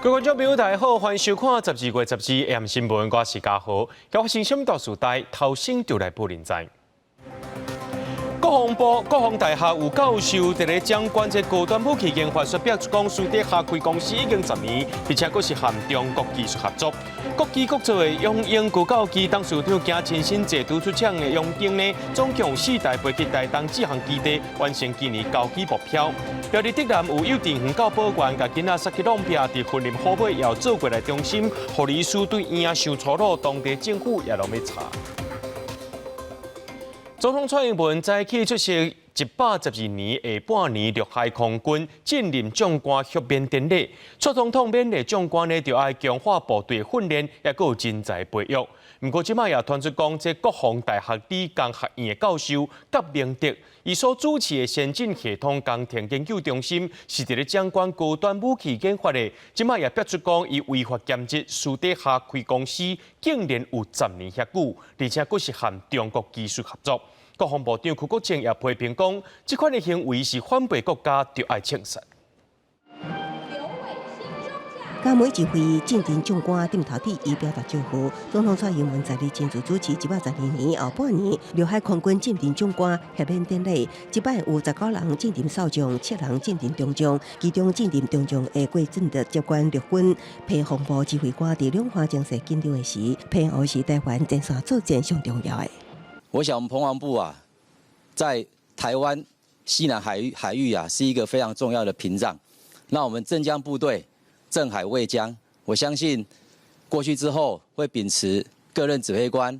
各位观众朋友，大家好，欢迎收看12月12日 AM 新闻，我是嘉豪。今发生什么大事代？头先就来报连载。国防大学有教授伫咧掌管这高端武器研发，发表讲，苏德下开公司已经10年，而且佫是和中国技术合作。国机国造的永鹰高教机董事长惊亲身坐拄出厂的永鹰呢，总共4台飞机台东志航基地完成今年交机目标。标伫德南有幼稚园教保员，甲囡仔塞去弄壁，伫训练好尾要做过来中心，护理师对婴仔受粗鲁，当地政府也拢要查。总统蔡英文早起出席112年下半年陆海空军晋任将官续编典礼。蔡总统勉励将官呢，就要强化部队训练，也有人才培育。不过，即摆也传出讲，这国防大学理工学院的教授甲明德，伊所主持的先进系统工程研究中心，是伫咧掌管高端武器研发的。即摆也表出讲，伊违法兼职私底下开公司，竟然有10年遐久，而且佫是和中国技术合作。国防部长邱国正也批评讲，这款的行为是反背国家，就要清杀。甲每一回晋任将官点头地，以表达祝福。总统蔡英文在日亲自主持112年后半年陆海空军晋任将官协演典礼。即摆有19人晋任少将，7人晋任中将，其中晋任中将的郭振德接管陆军配防部指挥官，伫两岸情势紧张的时，配合是台湾前线作战上重要的。我想我们澎防部啊，在台湾西南海域啊，是一个非常重要的屏障。那我们镇江部队镇海卫江，我相信过去之后会秉持各任指挥官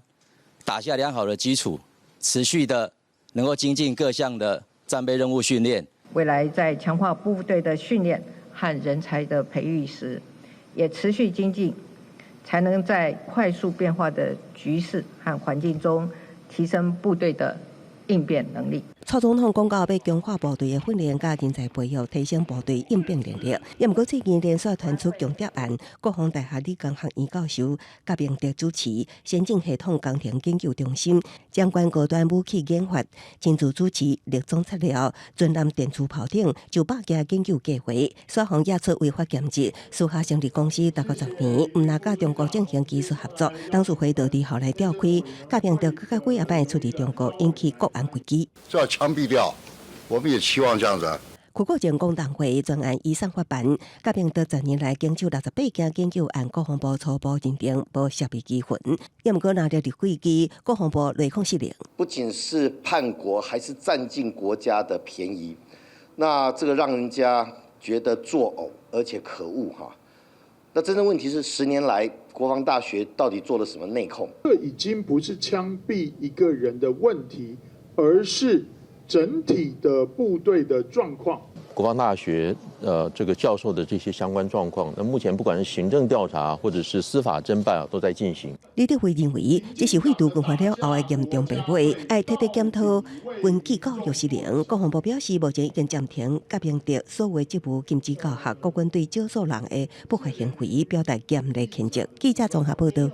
打下良好的基础，持续的能够精进各项的战备任务训练。未来在强化部队的训练和人才的培育时，也持续精进，才能在快速变化的局势和环境中，提升部队的应变能力。蔡总统讲到要强化部队的训练甲人才培育，提升部队应变能力。也毋过最近连续传出强调案，国防大学理工学院教授甲明德主持先进系统工程研究中心，掌管高端武器研发，亲自主持六种材料、专栏电磁炮等900家研究计划。双方也出违法兼职，私下成立公司达到10年，毋若甲中国进行技术合作。当时回到伫后来调开，甲明德更加几摆出入中国，引起国安危机。枪毙掉，我们也期望这样子。邱国正公党会专案依上发办，甲明德10年来经手68件研究案，国防部初步认定无涉及机混，也毋过拿着立会机，国防部内控失灵。不仅是叛国，还是占尽国家的便宜，那这个让人家觉得作呕，而且可恶哈。那真正问题是10年来国防大学到底做了什么内控？这已经不是枪毙一个人的问题，而是整体的部队的状况。国防大学这个教授的这些相关状况，那目前不管是行政调查或者是司法侦办都在进行。李德辉认为，这是废除军法了后的严重败坏，要彻底检讨军纪教育失灵。国防部表示，目前已经暂停甲明德所有职务禁止教学，国军对少数人的不法行为表达严厉谴责。记者综合报道。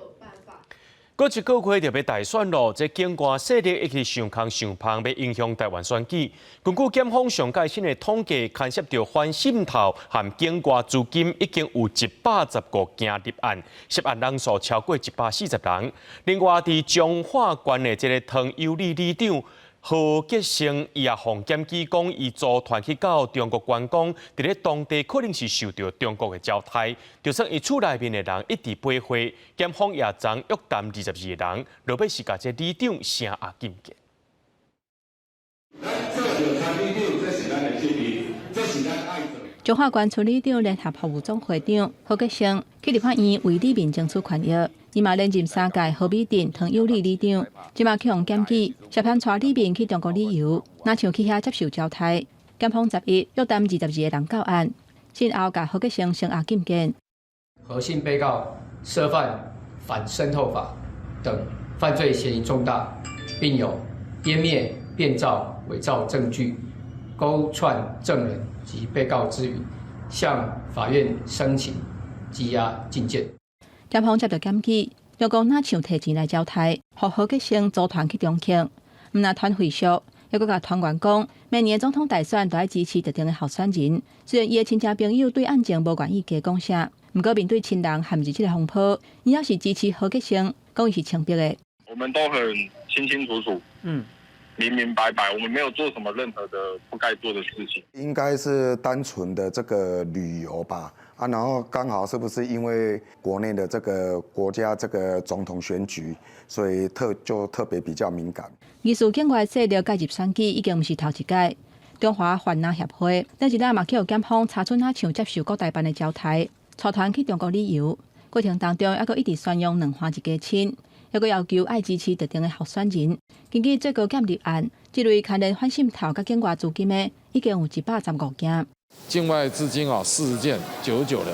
过一个月就要大选咯，这境外势力一直上空上胖，要影响台湾选举。根据检方上届新的统计，牵涉到反渗透和境外资金已经有115件立案，涉案人数超过140人。另外，伫彰化县的这个唐有利里长何杰生也向检举讲，伊组团去到中国观光，伫咧当地可能是受到中国的招待，就算伊厝内面的人一直背花，检方也将约谈22个人，落尾是甲这里长声压禁见。彰化县村里长联合服务总会长何杰生去立法院为里民争取权益。伊嘛连任3届河美镇唐有利里长，即马去互检举，涉嫌带里民去中国旅游，若像去遐接受招待。检方11约谈22个人到案，先后甲何杰生声押禁见。何姓被告涉犯反渗透法等犯罪嫌疑重大，并有湮灭、变造、伪造证据、勾串证人及被告之余，向法院申请羁押禁见。检方接到检举，又讲若像提钱来招待，互何杰生组团去中庆，毋若团会俗，又佮团员讲，明年总统大选都要支持特定的候选人。虽然伊的亲戚朋友对案情无愿意加讲啥，不过面对亲人含入这个风波，伊也是支持何吉生，讲伊是清白的。我们都很清清楚楚，明明白白，我们没有做什么任何的不该做的事情。应该是单纯的这个旅游吧，然后刚好是不是因为国内的这个国家这个总统选举，所以特别比较敏感。艺术境外势力介入选举已经不是头一届。中华泛纳协会前一日嘛去有检方查出哪像接受各代办的招待，带团去中国旅游，过程当中还佫一直宣扬两花一家亲，还佫要求爱支持特定的候选人。根据最高检立案，这类牵连反渗透甲境外资金的已经有115件。境外资金40件99人，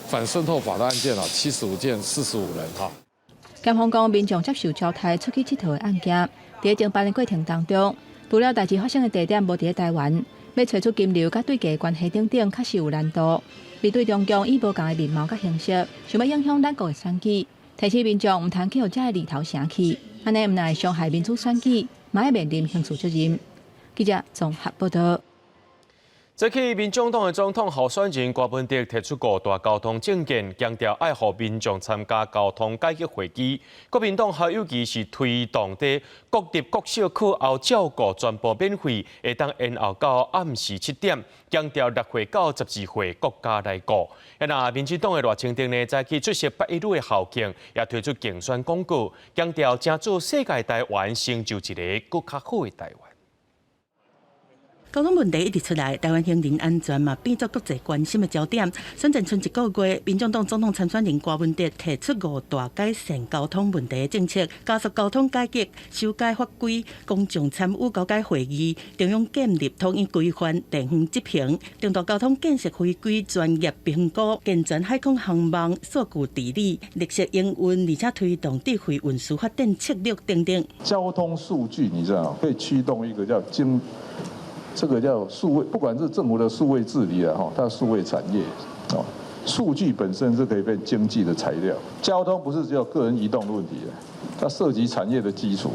反渗透法的案件75件45人检方讲，民众接受招待出去佚佗的案件，在侦办的过程当中，除了代志发生的地点无伫台湾，要找出金流甲对价关系等确实有难度。面对中共以无同的面貌甲形式，想要影响咱国的选举，提醒民众毋通去互这个利头城去，安尼毋但会伤害民主选举，嘛会面临刑事责任。记者综合报道。早起，民众党的总统候选人郭文哲提出5大交通政见，强调爱护民众参加交通改革会议。国民党还尤其是推动的各地各小课后照顾全部免费，会当延后到暗时7点，强调6岁到12岁国家来顾。那民进党的赖清德呢，早起出席816的校庆，也推出竞选广告，强调争取世界台湾成就一个更较好的台湾。交通问题一直出来，台湾行人安全嘛变作国际关心的焦点。选战剩1个月，民众党总统参选人郭文哲提出5大改善交通问题的政策，加速交通改革、修改法规、公众参与高阶会议，中央建立统一规范、地方执行，重大交通建设回归专业评估，健全海空航网、数据治理、绿色营运，而且推动智慧运输发展策略等等。交通数据，你知道可以驱动一个叫这个叫数位，不管是政府的数位治理它的数位产业数据本身是可以变经济的材料。交通不是只有个人移动的问题它涉及产业的基础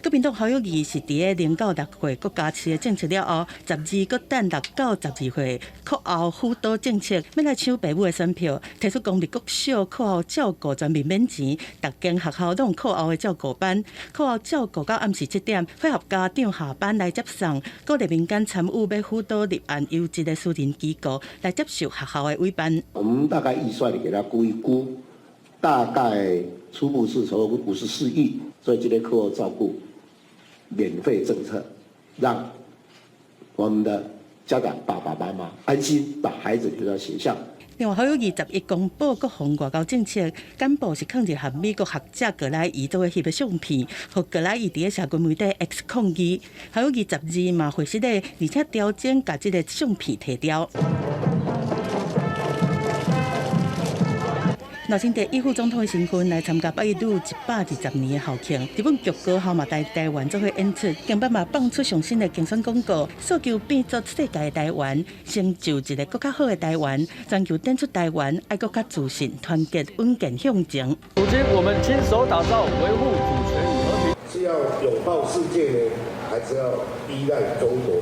国民党侯友宜是伫个0到6岁国家市的政策了后，12个等6到12岁课后辅导政策，要来抢父母的选票，提出公立国小课后照顾全面免钱，各间学校拢有课后的照顾班，课后照顾到暗时7点，配合家长下班来接送，鼓励民间参与，要辅导立案优质的私人机构来接受学校的委办。我们大概预算给他估一估，大概初步是筹54亿，所以这类课后照顾免费政策，让我们的家长爸爸妈妈安心把孩子留到学校。另外，侯友宜11公布各项外交政策，简报是抗日和美国学者格莱伊做的翕的相片，和格莱伊伫个社群媒体 X 抗议。侯友宜12嘛回失的，而且调整把这个相片提掉。赖清德以副总统的身份来参加816 120年的校庆，日本剧高校嘛在台湾做伙演出，近北嘛放出上新的竞选广告，诉求变作世界的台湾，成就一个更较好的台湾，全球点出台湾爱更较自信、团结、稳健向前。如今我们亲手打造维护主权与和平，是要拥抱世界呢，还是要依赖中国？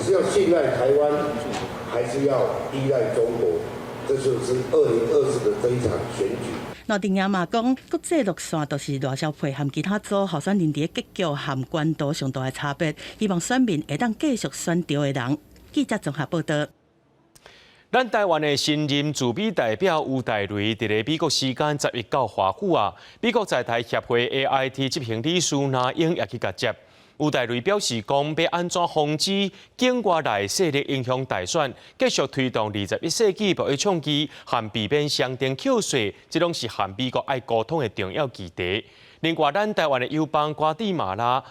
是要信赖台湾，还是要依赖中国？这就是2024的这一场选举。赖定雅嘛讲，国际路线都是赖萧培和其他组候选人伫结局和关度上大的差别，希望选民会当继续选对的人。记者综合报道。咱台湾的新任驻美代表吴大雷，伫个美国时间10月到华府美国在台协会 AIT 执行理事那英也去甲接。吴大雷表示讲，要安怎防止境外来势力影响大选，继续推动21世纪贸易倡议和避免商店扣税，这拢是和美国爱沟通的重要议题。另外，咱台湾的友邦瓜地马拉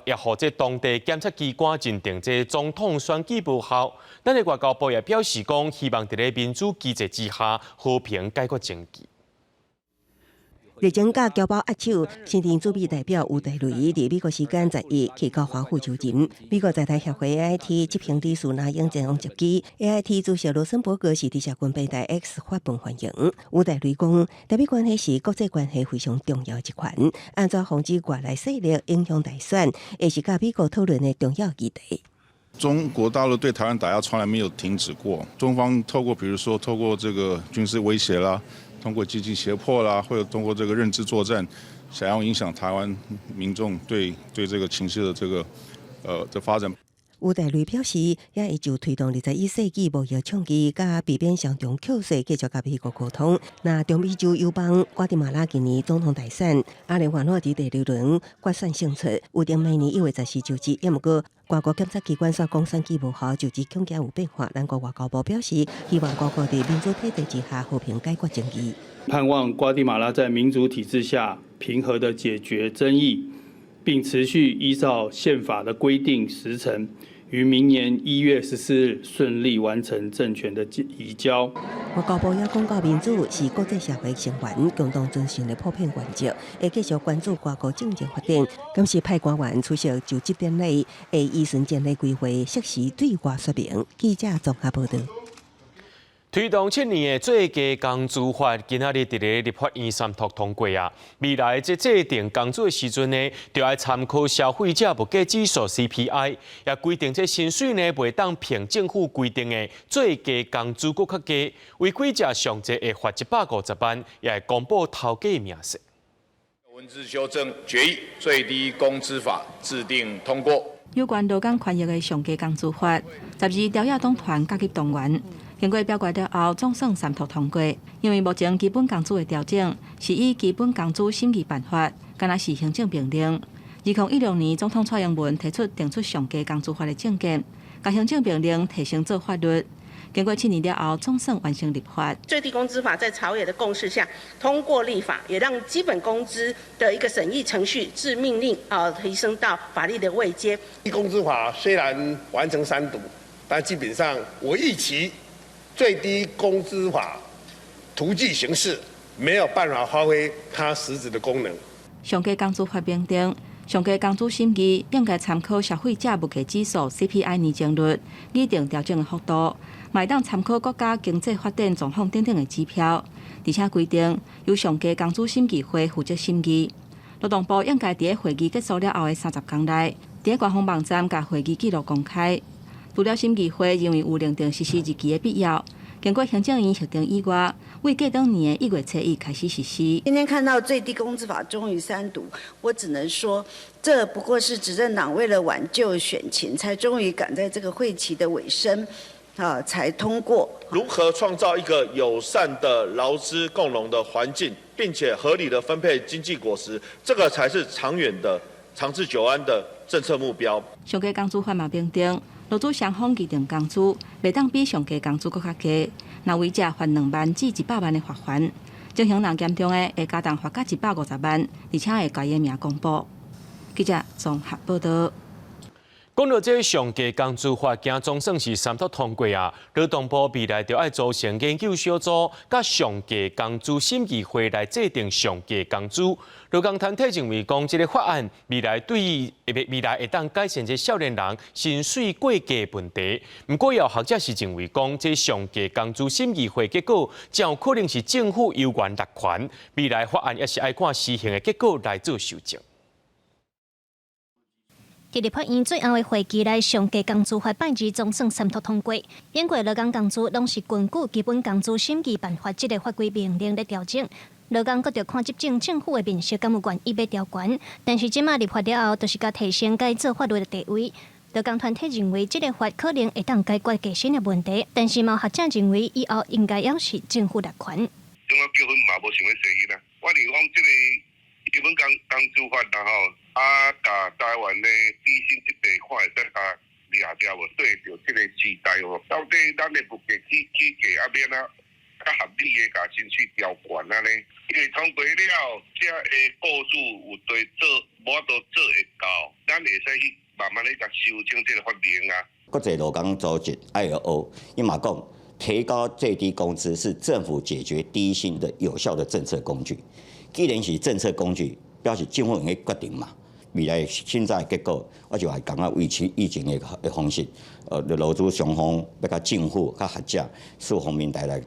也和这当地检察机关认定这总统选举无效。咱的外交部也表示讲，希望在个民主机制之下和平解决争议。日前甲侨胞握手，新任驻美代表吴大雷伫美国时间10日去到华府就任。美国在台协会 AIT 执行理事那英前往接机 ，AIT 主席罗森伯格是伫社群平台 X 发文欢迎。吴大雷讲，台美关系是国际关系非常重要一环，安怎防止外来势力影响大选，也是甲美国讨论的重要议题。中国大陆对台湾打压从来没有停止过，中方比如说透过这个军事威胁啦，通过经济胁迫啦，或者通过这个认知作战，想要影响台湾民众对这个情势的的发展。吴大雷表示，也会就推动21世纪贸易倡议甲避免上中趋势继续甲美国沟通。那中美洲友邦瓜地马拉今年总统大选，阿联酋伫第6轮决选胜出，预定明年1月14就职。也毋过，外国检察机关说，公选举无效，就职恐惊有变化。咱国外交部表示，希望各国伫民主体制之下和平解决争议。盼望瓜地马拉在民主体制下平和地解决争议，并持续依照宪法的规定时程，于明年1月14日顺利完成政权的移交。外交部也公告，民主是国际社会成员共同遵循的普遍原则，会继续关注外国政治发展。今次派官员出席就职典礼，会依顺建立规划，适时对外说明。记者综合报道。推动7年的最佳工资法，今仔日伫咧立法院三读通过啊！未来这制定工资的时阵呢，就要参考消费者物价指数 CPI， 也规定这薪水呢袂当凭政府规定的最佳工资搁较低，违规者上侪会罚150万，也会公布头家名声。文字修正决议，最低工资法制定通过。有关劳工权益的上佳工资法，12朝野党团加入动员。经过表决了后，总算三读通过。因为目前基本工资的调整是以基本工资审议办法，敢若是行政命令。2016年总统蔡英文提出定出上佳工资法的政见，把行政命令提升做法律。经过7年了后，总算完成立法。最低工资法在朝野的共识下通过立法，也让基本工资的一个审议程序自命令提升到法律的位阶。最低工资法虽然完成3读，但基本上我预期最低工资法途径形式没有办法发挥它实质的功能。上佳工资法明定，上佳工资审议应该参考消费者物价指数 CPI 年增率，拟定调整的幅度，卖当参考国家经济发展状况等等的指标，而且规定由上佳工资审议会负责审议。劳动部应该伫会议结束了后的30天内，伫官方网站甲会议记录公开。除了审议会认为有另定实施日期的必要，经过行政院核定以外，为过当年的1月7日开始实施。今天看到最低工资法终于3读，我只能说，这不过是执政党为了挽救选情，才终于赶在这个会期的尾声，才通过。如何创造一个友善的劳资共荣的环境，并且合理的分配经济果实，这个才是长远的、长治久安的政策目标。上佳工资法嘛明定，劳资双方议定工资，袂当比上佳工资搁较低。若违者罚2万至100万的罚款，情形若严重的，会加重罚到150万，而且会改个名公布。记者综合报道。讲到这上佳工资法，今总算是三读通过啊！劳动部未来就要组成研究小组，甲上佳工资审议会来制定上佳工资。劳工团体认为，讲这个法案未来会当改善这少年人薪水过低问题。不过，有学者是认为，讲这上佳工资审议会结果，将有可能是政府有权落权。未来法案也是爱看施行的结果来做修正。伫立法院最后的会期内，上佳工资法拜二总算三读通过。因过劳工工资拢是根据基本工资审议办法这个法规命令的调整，劳工搁着看执政政府的面色敢有愿意要调悬。但是即马立法了后，就是甲提升该做法律的地位。劳工团体认为，这个法可能会当解决加薪的问题，但是嘛学者认为，以后应该要是政府落权。中央结婚嘛无想要生囡仔，我认为讲这个基本工资法然后。甲台湾的底薪这块看会使甲掠掉无对着这个时代哦，到底咱的物价起价免啊较合理的甲薪水调悬啊呢？因为通过了，才会雇主有对做无法度做会到，咱会使去慢慢的甲修正这个法令啊。国际劳工组织 ILO 伊嘛讲，提高最低工资是政府解决低薪的有效的政策工具。既然是政策工具，表示政府应该决定嘛。未来审查的结果，我就会讲啊维持以前的方式，劳资双方要甲政府、甲学者四方面来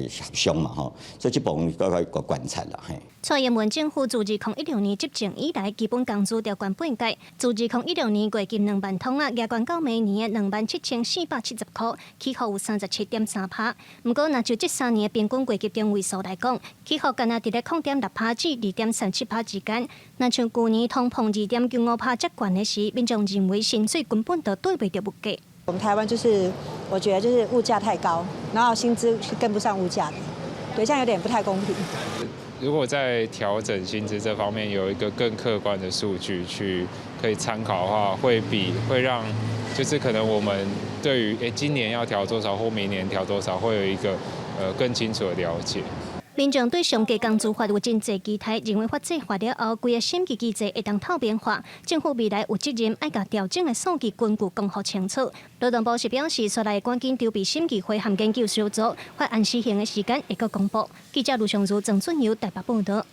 协商嘛吼，所以这部分个观察啦嘿。蔡英文政府自2016年执政以来，基本工资调悬8届，自2016年月金2万通啊，压悬到明年的27470块，起伏有37.3%。不过，若就这3年平均月级中位数来讲，起伏干那伫咧0.6%至2.37%之间。若像去年通膨2.95%接悬的时，民众认为薪水根本就对不着物价。我们台湾我觉得就是物价太高，然后薪资是跟不上物价的，对，这样有点不太公平。如果在调整薪资这方面有一个更客观的数据去可以参考的话，会让就是可能我们对于今年要调多少或明年调多少，会有一个更清楚的了解。民众对上计工资法有真侪期待，认为法制化了后，规个审计机制会当透明化。政府未来有责任爱甲调整的数据根据公布清楚。劳动部是表示，所来赶紧筹备审计会和研究小组，法案施行的时间会个公布。记者卢尚如、郑俊尧台北报道。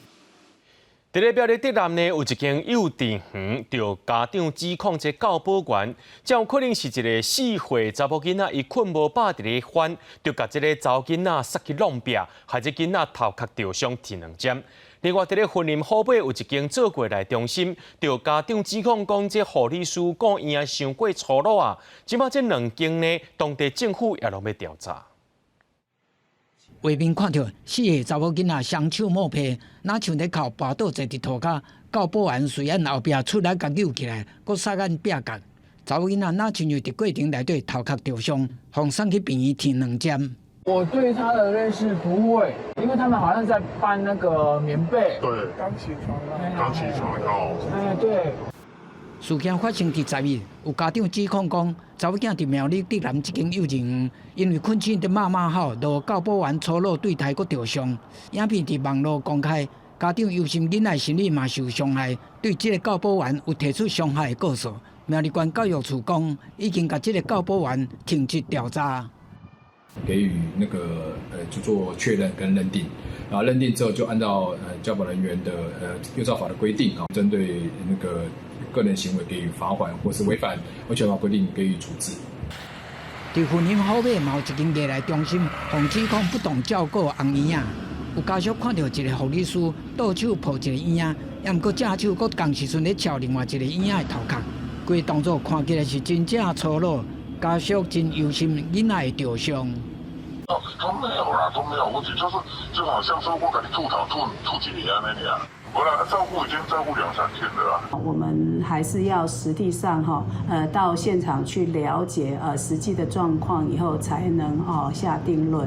伫咧表弟竹南呢，有一间幼稚园，着家长指控这教保员，这有可能是一个4岁查某囡仔，伊困无饱伫咧翻，着甲这个查某囡仔塞去弄壁，害这囡仔头壳着伤2针。另外，伫咧云林虎尾有一间做过来中心，着家长指控讲这护理师讲伊也伤过粗鲁啊。即摆这2间呢，当地政府也拢要调查。画面看到4个查某囡仔双手摸皮，哪像咧哭跋倒坐伫涂骹，教保员随按后壁出来甲扭起来，搁塞按壁角。查某囡仔哪像伫过程内底头壳着伤，互送去病院填2针。我对他的认识不会，因为他们好像在搬那个棉被。对，刚起床哦。哎，对。事件发生伫10日，有家长指控讲，查某囝伫苗栗竹南一间幼稚园，因为困醒伫骂吼，落教保员粗鲁对待，搁着伤。影片伫网络公开，家长忧心囡仔心理嘛受伤害，对这个教保员有提出伤害的告诉。苗栗县教育处讲，已经甲这个教保员停职调查。给予那个就做确认跟认定，然后认定之后就按照教保人员的幼教法的规定啊，针对那个个人行为给予罚款，或是违反卫生法规定给予处置。伫云林虎尾嘛有一间夜来中心，防指控不当照顾红婴仔，有家属看到一个护理师倒手抱一个婴仔，也毋过正手搁同时阵咧敲另外一个婴仔的头壳，规动作看起来是真正粗鲁。家属真忧心囡仔会着伤。都没有啦，都没有，我就好像说我给你吐几年那样。我来照顾已经照顾2、3天了啦。我们还是要实际上到现场去了解实际的状况以后，才能下定论。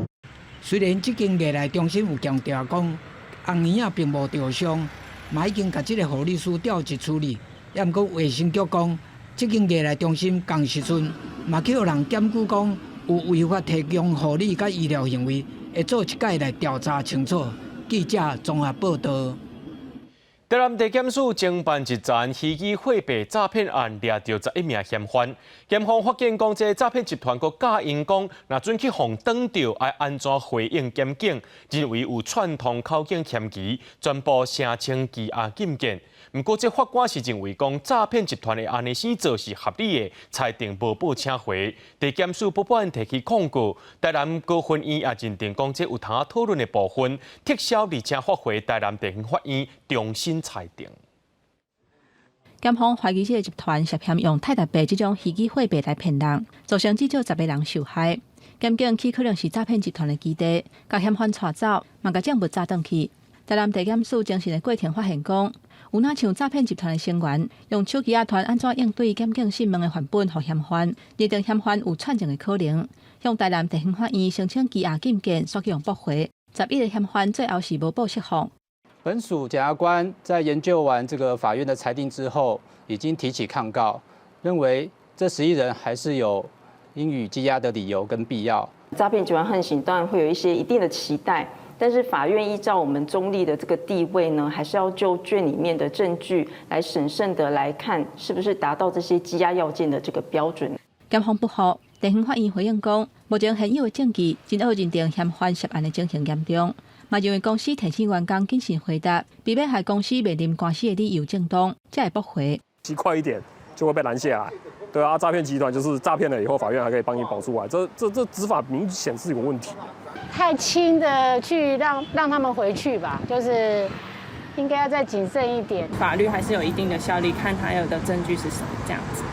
虽然这间夜来中心有强调讲红婴仔并无着伤，嘛已经甲这个护理师调职处理，也毋过卫生局讲。这间夜来中心同时阵，嘛去互人检举讲有违法提供护理甲医疗行为，会做一届来调查清楚。记者综合报道。台南地检署侦办一桩虚拟货币诈骗案，抓到11名嫌犯。检方发现讲，这诈骗集团佫假因讲，若准去互挡到，要安怎回应检警？认为有串通口径嫌疑，全部声称羁押禁见。不过，这法官是认为讲诈骗集团的安尼先做是合理的，裁定无报请回。地检署不断提起控告，台南高分院也认定讲这有通讨论的部分，撤销而且发回台南地方法院重新裁定。检方怀疑这个集团涉嫌用泰达币这种虚拟货币来骗人，造成至少10个人受害。检警去可能是诈骗集团的基地，把嫌犯带走，嘛把证物抓回去。台南地检署侦讯的过程发现讲，有哪像诈骗集团的成员用手机团安怎应对检警讯问的范本，互嫌犯认定嫌犯有串证的可能，向台南地方法院申请羁押禁见，索用驳回。11个嫌犯最后是无报释放。本署检察官在研究完这个法院的裁定之后，已经提起抗告，认为这11人还是有应予羁押的理由跟必要。诈骗集团横行当然会有一些一定的期待，但是法院依照我们中立的这个地位呢，还是要就卷里面的证据来审慎的来看，是不是达到这些羁押要件的这个标准。检方不服，地方法院回应讲，目前现有的证据真好认定嫌犯涉案的情形严重。嘛认为公司提醒员工谨慎回答，避免害公司面临官司的理由正当，才会驳回。骑快一点就会被拦下来。对啊，诈骗集团就是诈骗了以后，法院还可以帮你保出来，这执法明显是有问题。太轻的去让他们回去吧，就是应该要再谨慎一点。法律还是有一定的效力，看他有的证据是什么这样子。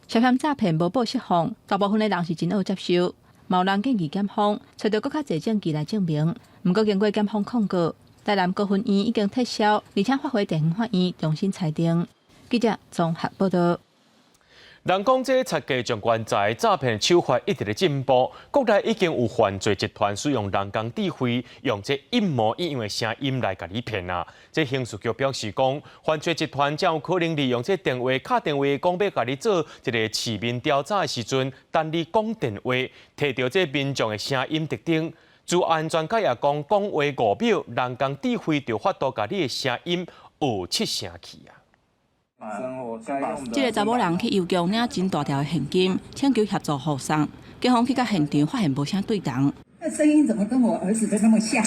涉嫌诈骗无保释放，大部分的人是真好接受。某人建议检方找到更较侪证据来证明，不过经过检方控告，台南高分院已经撤销，而且发回地方法院重新裁定。记者综合报道。人讲这拆家将关在诈骗手法一直在进步，国内已经有犯罪集团使用人工智慧，用这一模一样的声音来甲你骗啊！这刑事局表示讲，犯罪集团才有可能利用这电话敲电话讲要甲你做一个市民调查的时阵，等你讲电话，摕到这民众的声音特征。治安专家也讲，讲话5秒，人工智慧就发度甲你的声音学出声去啊！这个查某人去邮局领真大条的现金，请求协助护送。警方去到现场，发现无啥对同。那声音怎么跟我儿子的那么像？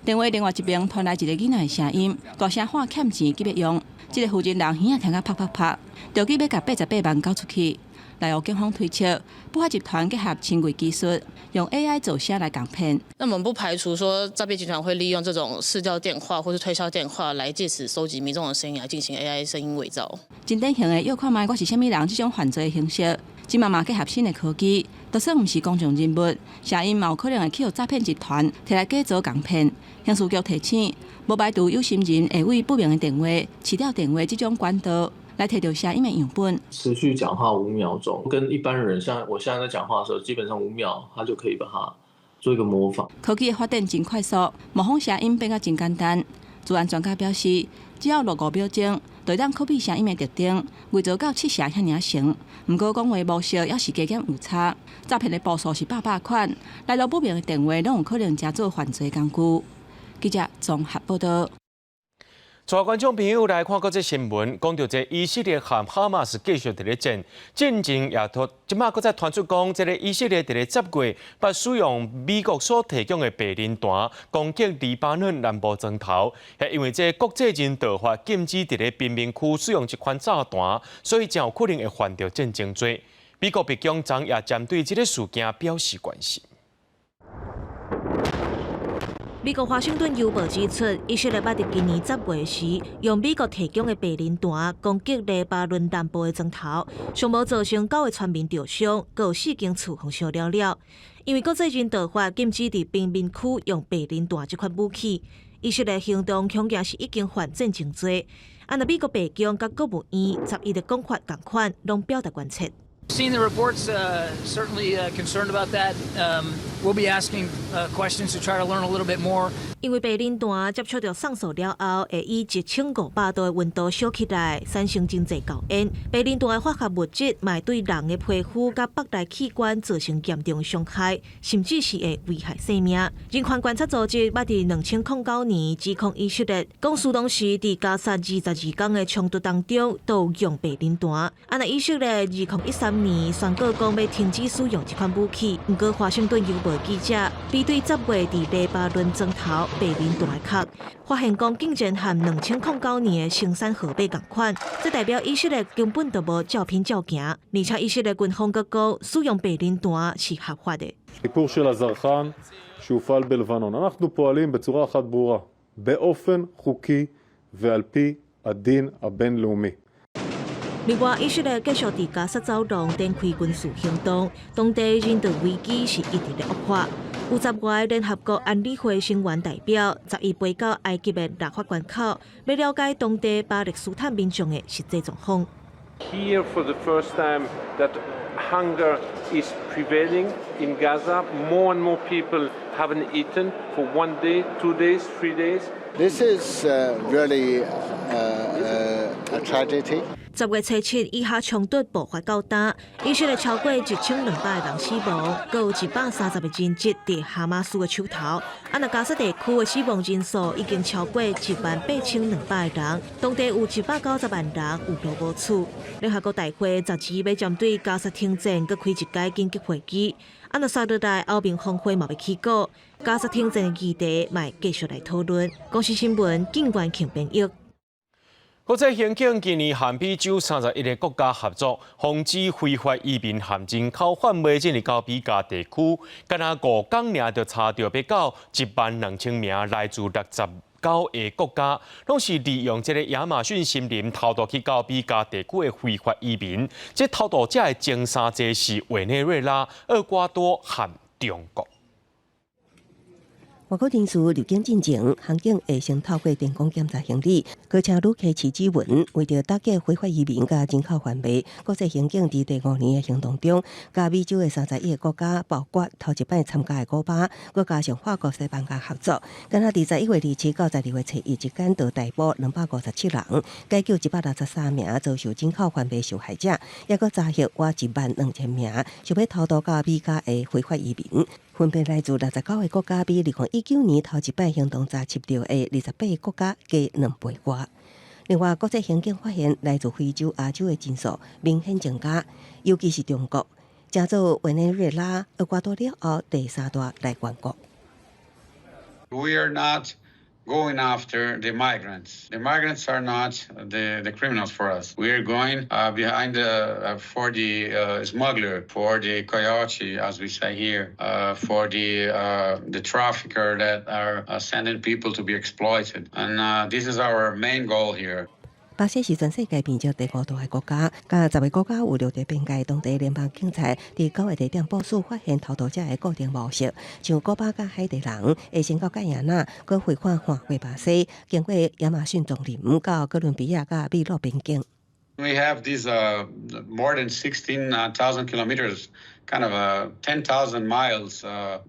电话另外一边传来一个囡仔的声音，大声喊欠钱急要用。这个负责人耳仔听到啪啪啪，就急要甲88万交出去。来由警方推测，不法集团结合轻轨技术，用 AI 走声来港骗。那我们不排除说诈骗集团会利用这种市调电话或是推销电话，来借此收集民众的声音来进行 AI 声音伪造。真典型的，要看卖我是虾米人这种犯罪的形式。今嘛结合新的科技，就算不是公众人物，声音嘛有可能会去互诈骗集团摕来假造港骗。刑事局提醒，无排除有心人会为不明的电话、市调电话这种管道。来摕到声音的样本，持续讲话5秒钟，跟一般人像我现在在讲话的时候，基本上5秒，他就可以把它做一个模仿。科技的发展真快速，模仿声音变得真简单。治安专家表示，只要录5秒钟，就当可比声音的特征，伪造到7成遐尔成。不过讲话模式也是加减有差，诈骗的步数是百款，来路不明的电话拢有可能加做犯罪工具。记者综合报道。带观众朋友来看过这新闻，讲到这以色列和哈马斯继续伫咧战，战争也即马搁再传出讲，这个以色列伫咧10月把使用美国所提供的白磷弹攻击黎巴嫩南部庄头，也因为这国际人道法禁止伫咧贫民区使用这款炸弹，所以真有可能会犯到战争罪。美国白宫昨也针对这个事件表示关心。美国华盛顿邮报指出，以色列捌伫今年10月时，用美国提供的白磷弹攻击黎巴嫩南部的庄头，尚无造成9个村民受伤，各有4间厝互烧了了。因为国际人道法禁止伫贫民区用白磷弹这款武器，以色列行动恐惊是已经犯战争罪。按照美国白宫甲国务院11日讲法同款，拢表达关切。Seen the reports, certainly concerned about that. We'll be asking questions to try to learn a little bit more. 因为白磷弹接触到送数了后，会以1500度的温度烧起来，产生真侪高烟。白磷弹的化学物质，会对人的皮肤甲腹内器官造成严重的伤害，甚至是会危害生命。人权观察组织捌伫2009年指控以色列，讲苏当时伫加沙22天的冲突当中，都有用白磷弹。按照以色列2013年宣告讲要停止使用这款武器，不过华盛顿邮报记者比对10月伫黎巴嫩庄头白磷弹的壳，发现讲竟然和2009年的生产号码同款，这代表以色列根本就无照片照行，而且以色列军方阁讲使用白磷弹是合法的。הסיפור של הזרחן שהופעל בלבנון, אנחנו פועלים בצורה אחת ברורה, באופן חוקי ועל פי הדין הבינלאומי. 另外，以色列继续伫加沙走廊展开军事行动，当地人道危机是一直在恶化。有10位联合国安理会成员代表11飞到埃及的立法关口，要了解当地巴勒斯坦民众的实际状况。Here for the first time that hunger is prevailing in Gaza. More and more people haven't eaten for 1 day, 2 days, 3 days. This is really a tragedy. 10月初7以下冲突爆发较大，已经超过1200人死亡，更有130个人质伫哈马斯的手头。若加沙地区的死亡人数已经超过18200人，当地有190万人有路无厝。联合国大会12要针对加沙停战，搁开一届紧急会议。若3日内后面峰会嘛要起果，加沙停战的议题嘛继续来讨论。公司新闻警官庆平益。国际刑警今年和美洲31个国家合作，防止非法移民含人口贩卖进入到比加地区。敢若5天尔就查到要到12000名来自69个国家，拢是利用这个亚马逊森林偷渡去到比加地区的非法移民。这偷渡者的前3者是委内瑞拉、厄瓜多和中国。外国人士入境进前，航警会先透过电工检查行李，搁请旅客持指纹。为着打击非法移民甲人口贩卖，国际刑警伫第5年的行动中，甲美洲的31个国家，包括头一摆参加的古巴，搁加上法国、西班牙合作。敢若伫11月27到12月初1之间，就逮捕257人，解救163名遭受人口贩卖受害者，也搁查获约12000名想要偷渡到美加的非法移民。分别来自69个国家，比2019年头一摆行动查緝到的28个国家加2倍外。另外，国际刑警发现来自非洲、亚洲的人数明显增加，尤其是中国，正做委内瑞拉、厄瓜多了后第3大来源国。We are not going after the migrants. The migrants are not the criminals for us. We are going behind for the smuggler, for the coyote, as we say here, for the trafficker that are sending people to be exploited. And this is our main goal here. 巴西是全世界面积第5大的国家，甲10个国家有6条边界。当地联邦警察伫9月地点部署发现偷渡者的固定模式，像古巴甲海地人会先到盖亚那，佮汇款换过巴西，经过亚马逊丛林到哥伦比亚甲秘鲁边境。We have these more than 16,000 kilometers, kind of a 10,000 miles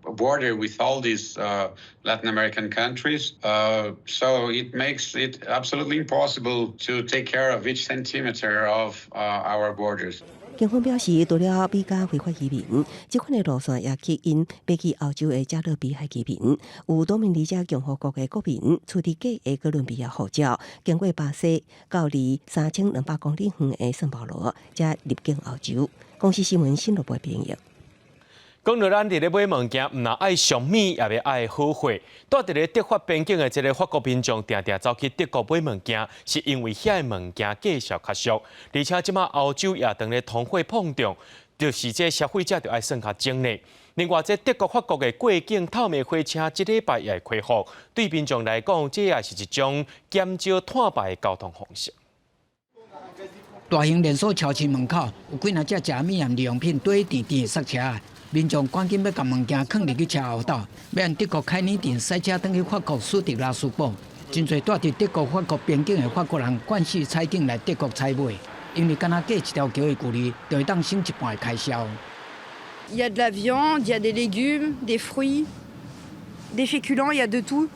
border with all these Latin American countries. So it makes it absolutely impossible to take care of each centimeter of our borders. 警方表示，除了美加非法移民，这款的路线也起因飞去欧洲的加勒比海移民，有多名尼加共和国的国民出伫假的哥伦比亚护照，经过巴西到离3200公里远的圣保罗，才入境欧洲。公司新闻新闻部编译。讲到咱伫咧买物件，毋若爱上美，也要爱好货。住伫咧德法边境的这个法国民众，定定走去德国买物件，是因为遐的物件价钱较俗，而且即马欧洲也当咧通货膨胀，就是这消费者就爱算较精力。另外，这德国、法国的过境透明火车，这礼拜也会开放，对民众来讲，这也是一种减少碳排的交通方式。大型连锁超市门口有几若只食米和日用品堆甜甜的塞车。民众赶紧要将物件放入去车后斗，要按德国开年定塞车转去法国苏迪拉斯堡。真侪住伫德国、法国边境的法国人，惯势采景来德国采买，因为敢若过一条桥的距离，就会当省一半的开销。Il y a de la viande, il y a des légumes, des fruits, des féculents, il y a de tout.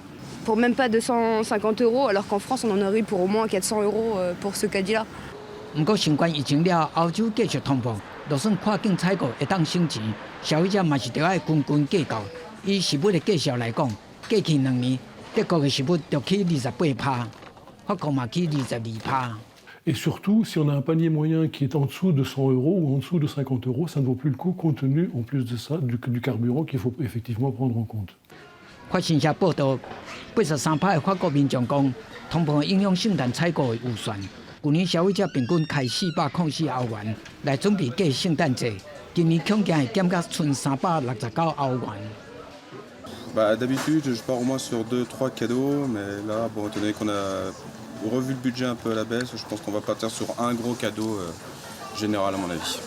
Pour même pas 250 €, alors qu'en France on en aurait pour au moins 400 € pour ce caddie-là. 不过，新冠疫情了，欧洲继续通膨。就算跨境采购会当省钱，消费者嘛是着爱均均计较。以食物的计数来讲，过去2年，德国的食物就起28%，法国嘛起22%。Et surtout, si on a un panier moyen qui est en dessous de 100 € ou en dessous de 50 €, ça ne vaut plus le coup compte tenu, en plus de ça, du carburant qu'il faut effectivement prendre en compte. 法新社报道，83%的法国民众讲，通膨影响圣诞采购的预算。去年消费者平均开404欧元来准备过圣诞节，今年恐惊会减到剩369欧元。D'habitude, je pars au moins sur 2-3 cadeaux, mais là, bon, étant donné qu'on a revu le budget un peu à la baisse, je pense qu'on va partir sur un gros cadeau général à mon avis.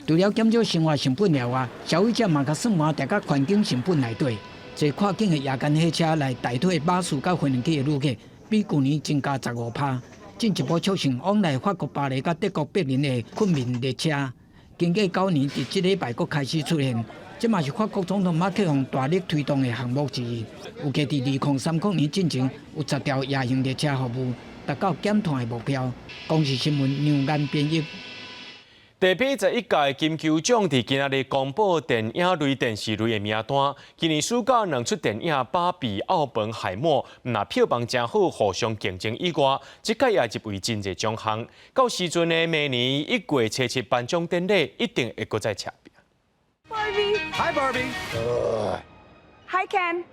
除了减少生活成本了外，消费者嘛甲算盘定到环境成本内底，坐跨境的夜间火车来代替巴士甲飞行机的旅客，比去年增加15%。进一步促成往来法国巴黎甲德国柏林的昆明列车，经过9年，伫这礼拜佫开始出现。这嘛是法国总统马克龙大力推动的项目之一。有计伫2030年进前有10条夜行列车服务，达到减碳的目标。公视新闻杨岩编译。第81届金球奖伫今仔日公布电影类、电视类的名单。今年暑假两出电影《芭比》、《奥本海默》，那票房真好，互相竞争以外，这届也入围真侪奖项。到时阵的明年1月初7颁奖典礼，一定会搁再吃拼。Barbie. Hi, Barbie. Hi, Ken.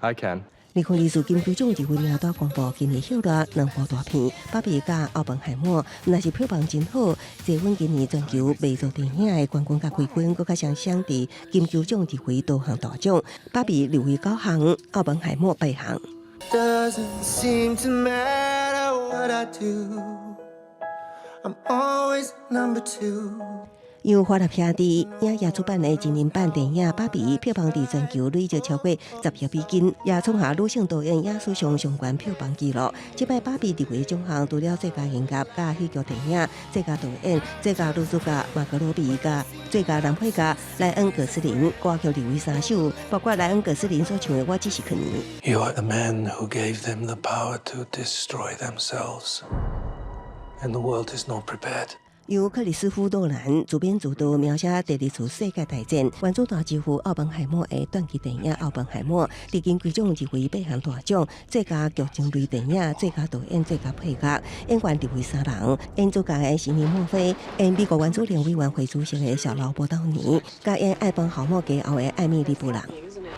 Hi, Ken. 2024金球奖入围名单公布，今年秀了两部大片《芭比》甲《奥本海默》，若是票房真好，坐稳今年全球卖座电影的冠军甲季军，搁较相像伫金球奖入围多项大奖，《芭比》入围9项，《奥本海默》8项。Doesn't seem to matter what I do. I'm always number 2. 由华纳兄弟影业出版的今年版电影《芭比》，票房伫全球累计超过10亿美金，也创下女性导演影史上上悬票房纪录。这摆《芭比》入围奖项除了最佳音乐、甲喜剧电影、最佳导演、最佳女主角马格罗比甲最佳男配角莱恩·葛斯林，歌曲入围3首，包括莱恩·葛斯林所唱的《我只是去年》。You are the man who gave them the power to destroy themselves, and the world is not prepared. 由克里斯夫·诺兰主编主导描写第二次世界大战，原主大之父奥本海默的传记电影《奥本海默》，历经几种入围8项大奖，最佳剧情类电影、最佳导演、最佳配角，演员入围3人，演主角的史密墨菲，演美国原子联委员会主席的小劳勃道尼，甲演奥本海默家后的艾米丽布朗。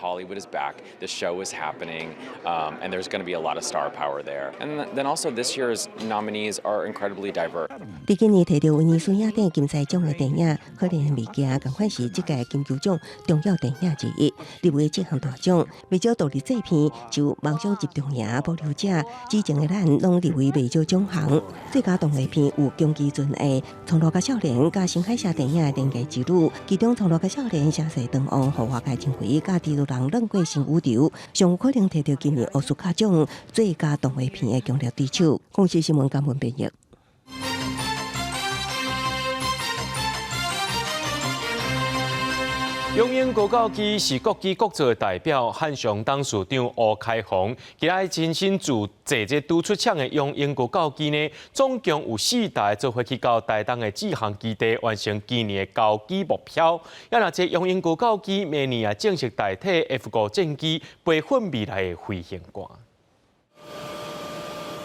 Hollywood is back, the show is happening, and there's going to be a lot of star power there. And then also this year's nominees are incredibly diverse. 伫今年摕到威尼斯影展金狮奖的电影《可怜的物件》，同款是这届金球奖重要电影之一，入围7项大奖。未少独立制片就《梦想集中营》、《保留者》之前的咱拢入围未少奖项。最佳动画片有宫崎骏的《创罗甲少年》甲新海诚电影的《天界之女》，其中《创罗甲少年》声势堂王，互外界称为甲蜘蛛人冷过新宇宙，上有可能摕到今年奥斯卡奖最佳动画片的强烈对手。公视新闻江文编译。永英国教机是国机国造的代表，汉翔董事长吴开宏，今仔亲身自坐这拄出厂的永英国教机呢，总共有4台做回去到台东的志航基地，完成今年的交机目标。也若这永英国教机明年也正式代替 F5战机，培训未来的飞行官。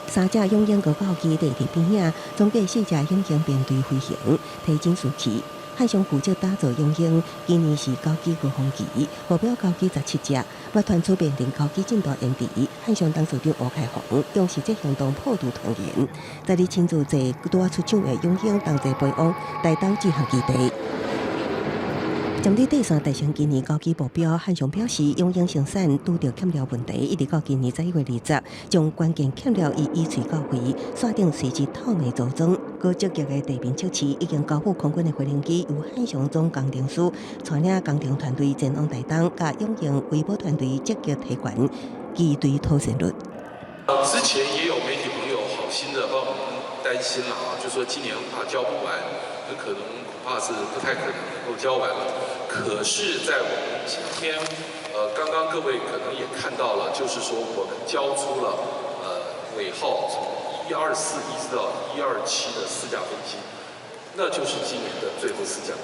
3架永英国教机在地边仔，总计4架隐形编队飞行，提升士气。汉翔负责打造永英，今年是高机高峰期，目标高机17架，要传出变定高机进度延迟。汉翔董事长吴开宏重视这行动破除传言，在你亲自坐拄出厂的永英同齐飞往台东志航基地。针对第3达成今年高机目标，汉翔表示，永英生产拄到欠料问题，一直到今年11月20，将关键欠料移除到位，锁定随时透明组装。高积极的地面测试已经交付空军的飞行机，由汉翔总工程师带领工程团队前往台东，甲永英微波团队积极提悬机队脱线率。之前也有媒体朋友好心的帮我们担心了啊，就说今年怕交不完，很可能恐怕是不太可能能够交完了。可是，在我们今天，刚刚各位可能也看到了，就是说我们交出了尾号从124一直到127的4架飞机，那就是今年的最后4架。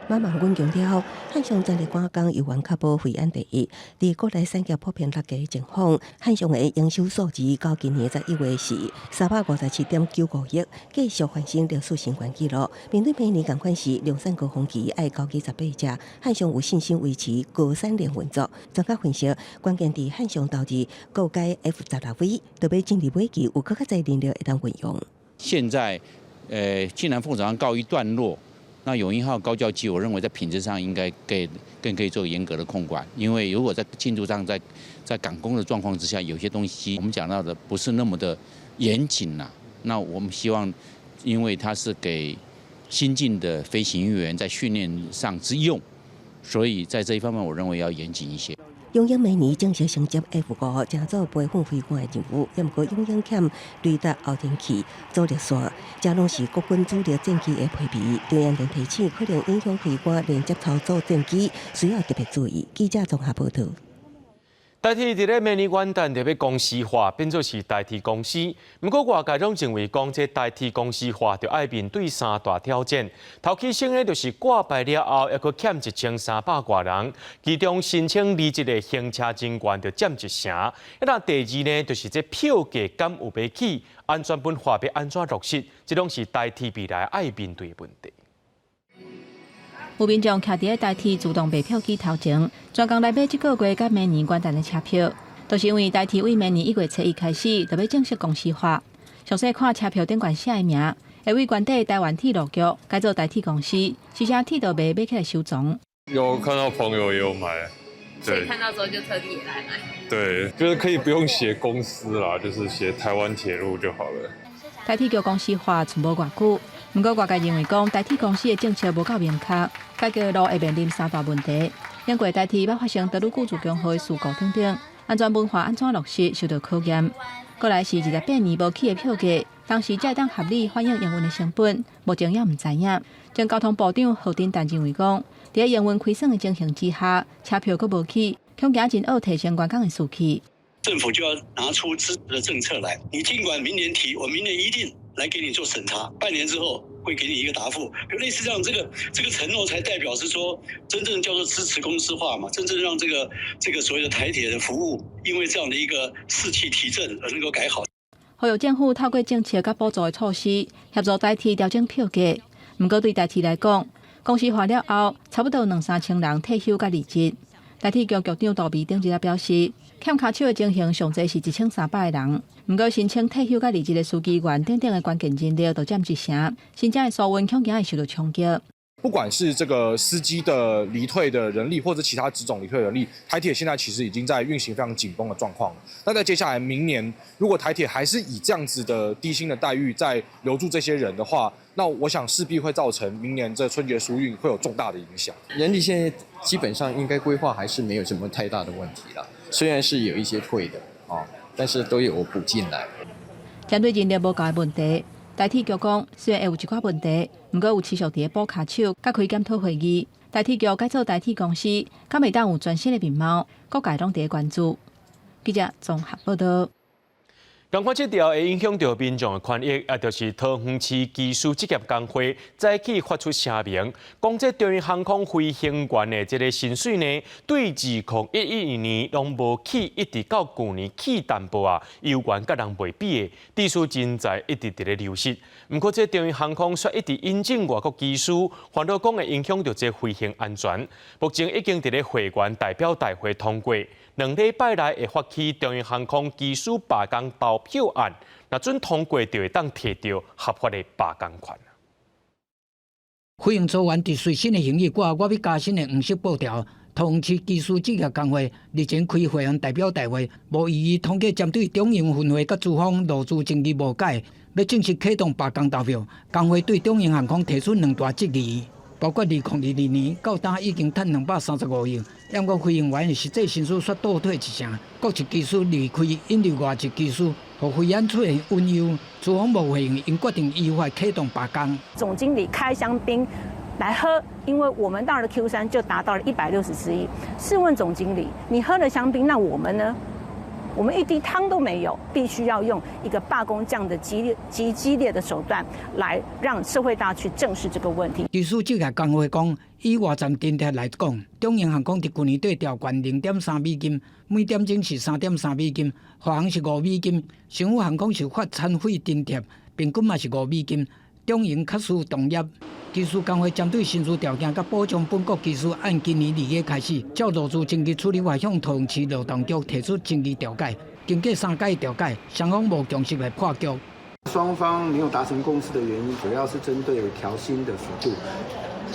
马孟军强调，汉翔战略官讲有缘确保惠安第一。伫国内产业普遍落价的情况，汉翔的营收数字到今年11月是357.95亿，继续翻新历史新高纪录。面对明年同款是量产高峰期，爱高机18架，汉翔有信心维持高产量运作。专家分析，关键伫汉翔投资购改 F16V，特别进入尾期有更较侪燃料会当运用。现在，既然凤长告一段落。那永英号高教机，我认为在品质上应该更可以做严格的控管，因为如果在进度上在赶工的状况之下，有些东西我们讲到的不是那么的严谨啦。那我们希望，因为它是给新进的飞行员在训练上之用，所以在这一方面，我认为要严谨一些。永英明年正式承接 F5，正做培训飞官的任务。也毋过永英欠雷达后天器、阻力线，这拢是国军主力战机的配备。中央电提醒，可能影响飞官连接操作战机，需要特别注意。记者综合报道。台铁伫咧明年元旦就要公司化，变做是台铁公司。不过外界拢认为讲这台铁公司化就要面对3大挑战。头起先咧就是挂牌了后，还佫欠1300多人，其中申请离职的行车人员就占1成。那第二呢，就是这票价敢有袂起，安全文化要安怎落实，这拢是台铁未来爱面对的问题。有民众徛伫台铁自动卖票机头前，专工来买这个月甲明年元旦的车票，都是因为台铁为明年1月7日开始，就要正式公司化。详细看车票顶管写的名，会为原底台湾铁路局改做台铁公司，是啥铁道卖起来收藏。有看到朋友也有买，所以看到之后就特地也来买。对，就是可以不用写公司啦，就是写台湾铁路就好了。台铁局公司化存无偌久，不过外界认为讲台铁公司的政策无够明确，改革路会面临3大问题。因过台铁要发生道路雇主强化的事故等等，安全文化安怎落实受到考验。过来是28年无起的票价，当时才当合理反映营运的成本，目前也唔知影。将交通部长何振丹认为讲，在营运亏损的情形之下，车票佫无起，恐惊真恶提升员工的士气。政府就要拿出支持的政策来，你尽管明年提，我明年一定来给你做审查，半年之后会给你一个答复。就类似这样，这个承诺才代表是说，真正叫做支持公司化嘛，真正让这个所谓的台铁的服务，因为这样的一个士气提振而能够改好。呼吁政府透过政策甲补助的措施，协助台铁调整票价。不过对台铁来讲，公司化了后，差不多2-3千人退休甲离职。台铁局局长杜美顶日表示，欠卡手的情形上侪是1300个人。不过申请退休甲离职的司机员等等的关键人力都占1成，新增的数运恐惊会受到冲击。不管是这个司机的离退的人力，或者其他职种离退的人力，台铁现在其实已经在运行非常紧绷的状况了。那在接下来明年，如果台铁还是以这样子的低薪的待遇在留住这些人的话，那我想势必会造成明年这春节疏运会有重大的影响。人力现在基本上应该规划还是没有什么太大的问题啦，虽然是有一些退的但是都有补进来。针对人力无够的问题，台铁局讲，虽然会有一寡问题，不过有持续伫补卡手，甲开检讨会议。台铁局改做台铁公司，敢袂当有全新的面貌，各界拢伫关注。记者综合报道。同款这条会影响到民众的权益，也就是桃园市技术职业工会早起发出声明，讲这中央航空飞行员的这个薪水呢，对2011年拢无起，一直到去年起淡薄啊，有缘甲人袂比的，技术人才一直伫咧流失。不过这中央航空却一直引进外国技术，烦恼讲会影响到这飞行安全。目前已经伫咧会员代表大会通过。2礼拜内会发起中央航空技术罢工投票案，若准通过就会当摕到合法的罢工权。飞行组员伫随新的行李挂我要加薪的黄色布条，桃园市技术职业工会日前开会员代表大会，无异议通过针对中营分会甲资方劳资争议无解，要正式启动罢工投票。工会对中营航空提出2大质疑。包括2022年到今已经赚235亿，因过飞行员的实际薪资却倒退1成，国籍技术离开引入外籍技术，互飞员出现温优，资方无回应，因决定依法启动罢工。总经理开香槟来喝，因为我们到了 Q3就达到了164亿。试问总经理，你喝了香槟，那我们呢？我们一滴汤都没有，必须要用一个罢工这样的激烈的手段，来让社会大去正视这个问题。技术职业工会讲，以外站津贴来讲，中营航空伫去年对调悬0.3美金，每点钟是3.3美金，华航是5美金，商务航空是发餐费津贴，平均嘛是5美金。中营确实同业。技术工会针对薪资条件甲保障本国技术，按今年2月开始，照劳资争议处理法向桃园市劳动局提出争议调解。经过3届调解，双方无共识来破局。双方没有达成共识的原因，主要是针对调薪的幅度。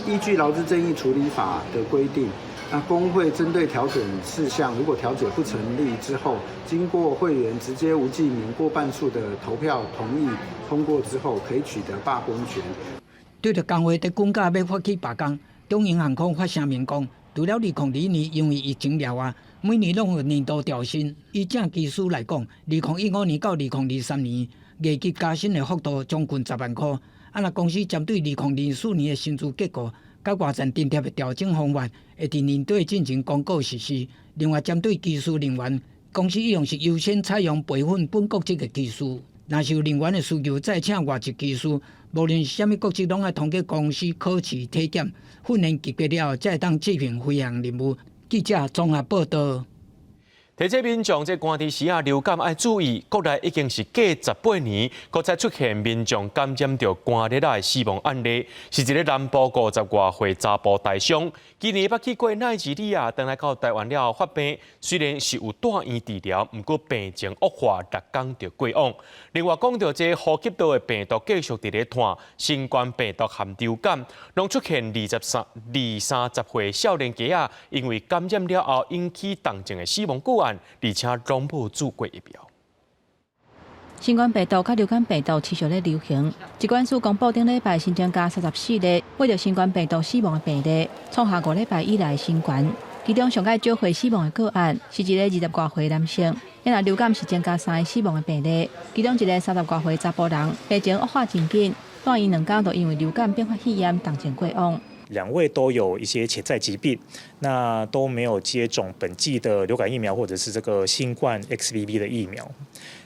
依据劳资争议处理法的规定，那工会针对调整事项，如果调解不成立之后，经过会员直接无记名过半数的投票同意通过之后，可以取得罢工权。对着工会在公假要发起罢工，中营航空发声明讲，除了2022年因为疫情了外，每年拢有年度调薪。以正技术来讲，2015年到2023年，月计加薪的幅度将近10万块。若公司针对2024年的薪资结果，甲外站津贴的调整方案，会伫年底进行公告实施。另外，针对技术人员，公司一样是优先采用培训本国籍的技术。若是有人员的需求，再请外籍技术，无论是虾米国籍，拢要通过公司考试体检，训练及格了后，才会当执行飞行任务。记者综合报道。提醒民众，这寒天时啊，流感要注意。国内已经是过18年，搁再出现民众感染到寒热的死亡案例，是一个南部50多岁查甫大伤。今年捌去过奈及利亚，回来到台湾了后发病，虽然是有住院治疗，不过病情恶化，6天就过往。另外讲到这呼吸道的病毒继续伫咧传，新冠病毒含流感，拢出现20-30岁少年家啊，因为感染了后引起重症的死亡个案。而且拢无注过疫苗。新冠病毒甲流感病毒持续咧流行。疾管署公布顶礼拜新增加34例为着新冠病毒死亡的病例，创下5礼拜以来新高。其中上届少岁死亡的个案是一个20多岁男性，因为流感是增加3个死亡的病例，其中一个30多岁查甫人病情恶化真紧，断医2天就因为流感并发肺炎重症过往。2位都有一些潜在疾病，那都没有接种本季的流感疫苗或者是这个新冠 XBB 的疫苗。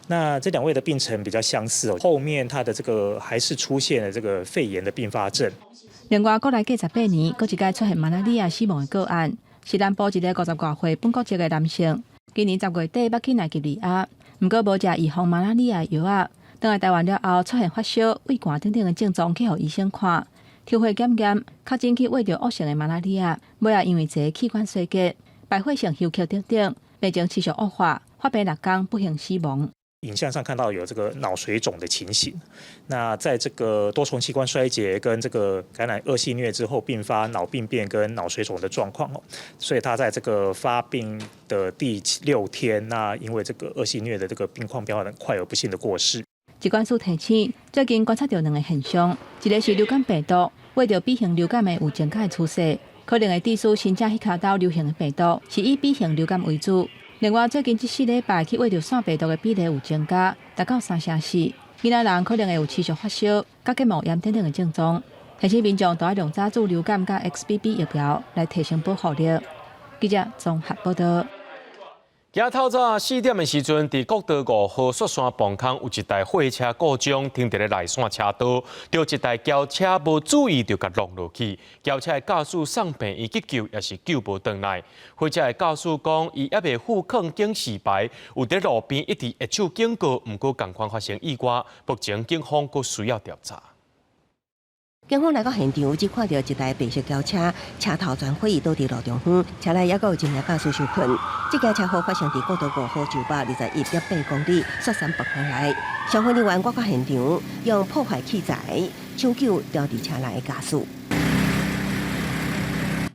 那这2位的病程比较相似哦，后面他的这个还是出现了这个肺炎的并发症。另外，国内过18年，搁一届出现马拉利亚死亡的个案，是南部一个50多岁本国籍的男性，今年10月底捌去奈及利亚，不过无食预防马拉利亚药啊，回来台湾了后出现发烧、胃寒等等的症状，去互医生看。抽血检验，确诊去患着恶性的马拉利亚，尾啊因为一个器官衰竭、败血性休克等等，病情持续恶化，发病6天不幸死亡。影像上看到有这个脑水肿的情形，那在这个多重器官衰竭跟这个感染恶性疟之后，并发脑病变跟脑水肿的状况哦，所以他在这个发病的第6天，那因为这个恶性疟的这个病况变化很快，而不幸的过世。疾管署提醒，最近观察到2个现象，一个是流感病毒，为着 B 型流感的有增加的趋势，可能会致使新正迄卡刀流行的病毒是以 B 型流感为主。另外，最近这4礼拜去为着腺病毒的比例有增加，达到3成4。其他人可能会有持续发烧、甲结膜炎等等的症状。提醒民众都要用早注流感甲 XBB 疫苗来提升保护力。记者综合报道。今透早4点的时阵，伫国道5号雪山磅空有一台货车故障，停伫咧内线车道，就一台轿车无注意就甲弄落去。轿车的驾驶送病院急救，也是救无回来。货车的驾驶讲，伊还未付抗警示牌，有伫路边一直一手警告，毋过共款发生意外，目前警方阁需要调查。警方来到现场，只看到一台白色轿车，车头全毁，倒伫路中央，车内也有一名驾驶受困。这件车祸发生伫国道5号921.8公里雪山北方内，消防人员赶到现场，用破坏器材抢救吊伫车内的驾驶。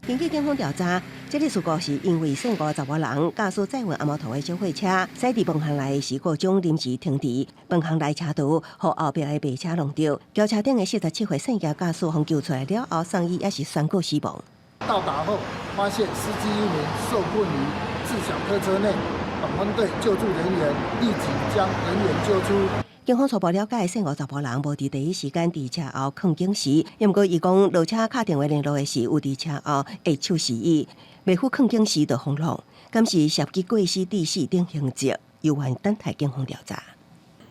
根据警方调查，这个事故是因为姓吴查某人驾驶载运阿毛头的小货车，驶伫饭行内事故中临时停伫饭行内车道，和后壁的白车弄到。轿车顶的47岁姓叶驾驶互救出来了后，送医也是宣告死亡。到达后，发现司机1名受困于自小客车内，本分队救助人员立即将人员救出。警方初步了解，姓吴查甫人无伫第一时间伫车后抗警时，不过伊讲落车敲电话联络的时，有伫车后下手示意，未付抗警时就慌乱，敢是涉及过失致死等刑责，由原等待警方调查。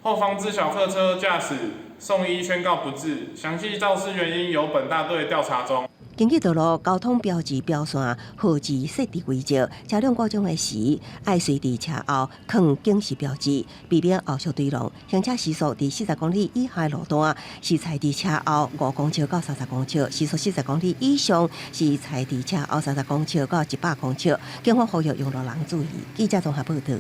后方自小客车驾驶送医宣告不治，详细肇事原因由本大队调查中。根据道路交通标志标线号志设置规则，车辆过境的时，爱随伫车后放警示标志，避免后续对撞。行车时速伫40公里以下的路段，是采伫车后5公尺到30公尺；时速40公里以上，是采伫车后30公尺到100公尺。警方呼吁用路人注意。记者综合报道。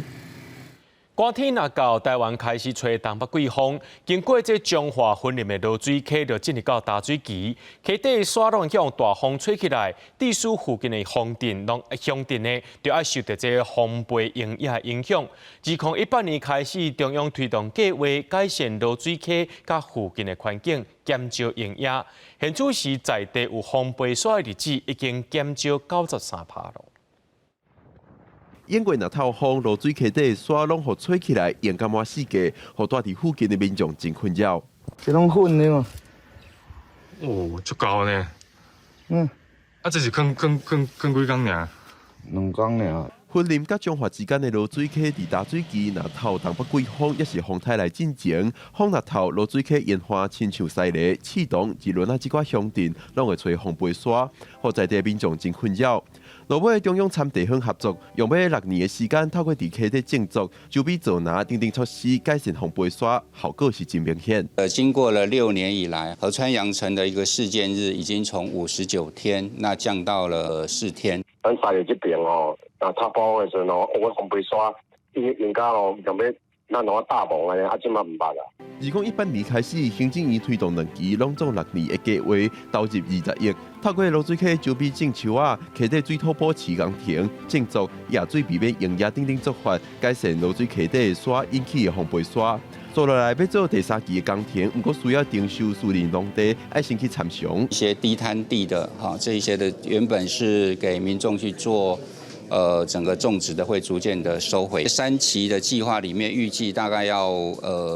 寒天若到，台湾开始吹东北季风，经过这中华分林的落水溪，就进入到大水期。溪底沙浪向大风吹起来，地势附近的乡镇呢，就要受到这风背影响。自2018年开始，中央推动计划改善落水溪甲附近的环境，减少影响。现主时在地有风背沙的日子已经减少93%了。因为若透风，落水溪底沙拢互吹起来，沿感满世界，互住伫附近的民众真困扰。这拢粉的嘛？哦，足高呢。啊，这是坑几工尔？2工尔。云林甲彰化之间的落水溪伫大水期，若透东北季风，也是风台来进前，风若透落水溪烟花亲像西螺、启东、宜伦这寡乡镇，拢会吹风飞沙，互在地民众真困扰。落尾中央参地方合作，用要6年的时间，透过伫溪底建筑、周边做拿等等措施，改善风飞沙，效果是真明显。经过了6年以来，河川扬尘的一个事件日已经从59天，那降到了4天。咱沙里这边哦，那插播的时候哦，我风飞沙，应该哦，用要咱攞大忙安尼，即嘛唔捌啊。2018年开始，行政院推动2期拢总6年的计划，投入20亿，透过落水溪周边种树啊、溪底水土保持工程、建筑、野水避免营业等等做法，改善落水溪底的沙引起的风飞沙。做落来要做第3期的工程，不过需要征收私人农地，要先去参详。一些低滩地的这一些的原本是给民众去做。整个种植的会逐渐的收回。3期的计划里面，预计大概要